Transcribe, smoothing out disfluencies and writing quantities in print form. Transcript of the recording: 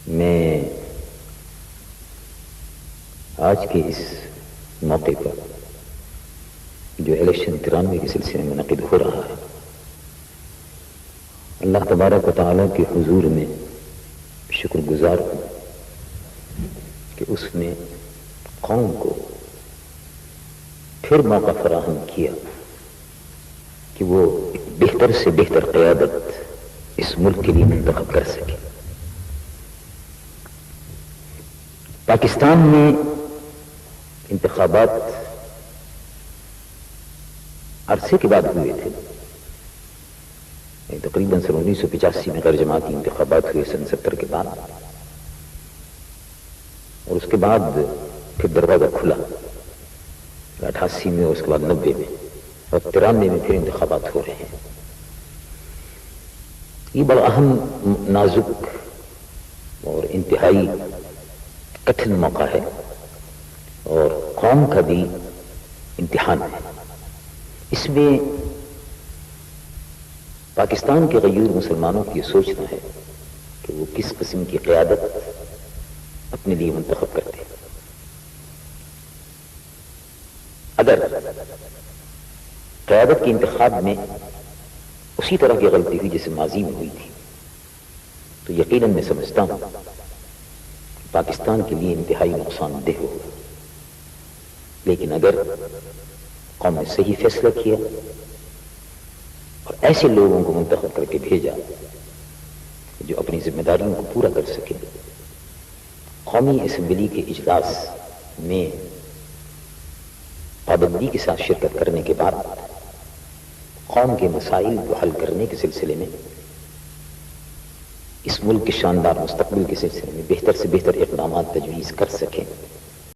میں آج کے اس موقع پر جو الیکشن 93 کے سلسلے میں منعقد ہو رہا ہے، اللہ تبارک و تعالیٰ کے حضور میں شکر گزار ہوں کہ اس نے قوم کو پھر موقع فراہم کیا کہ وہ ایک بہتر سے بہتر قیادت اس ملک کے لیے منتخب کر سکے۔ پاکستان میں انتخابات عرصے کے بعد ہوئے تھے، تقریباً سن 1985 میں غیر جماعتی انتخابات ہوئے، سن 70 کے بعد، اور اس کے بعد پھر دروازہ کھلا 88 میں، اور اس کے بعد 90 میں، اور 93 میں پھر انتخابات ہو رہے ہیں۔ یہ بڑا اہم، نازک اور انتہائی کٹھن موقع ہے، اور قوم کا بھی امتحان ہے۔ اس میں پاکستان کے غیور مسلمانوں کی یہ سوچنا ہے کہ وہ کس قسم کی قیادت اپنے لیے منتخب کرتے ہیں۔ اگر قیادت کے انتخاب میں اسی طرح کی غلطی ہوئی جیسے ماضی میں ہوئی تھی، تو یقیناً میں سمجھتا ہوں کہ پاکستان کے لیے انتہائی نقصان دہ ہوگا۔ لیکن اگر قوم نے صحیح فیصلہ کیا اور ایسے لوگوں کو منتخب کر کے بھیجا جو اپنی ذمہ داریوں کو پورا کر سکے، قومی اسمبلی کے اجلاس میں پابندی کے ساتھ شرکت کرنے کے بعد قوم کے مسائل کو حل کرنے کے سلسلے میں، اس ملک کے شاندار مستقبل کے سلسلے میں بہتر سے بہتر اقدامات تجویز کر سکیں،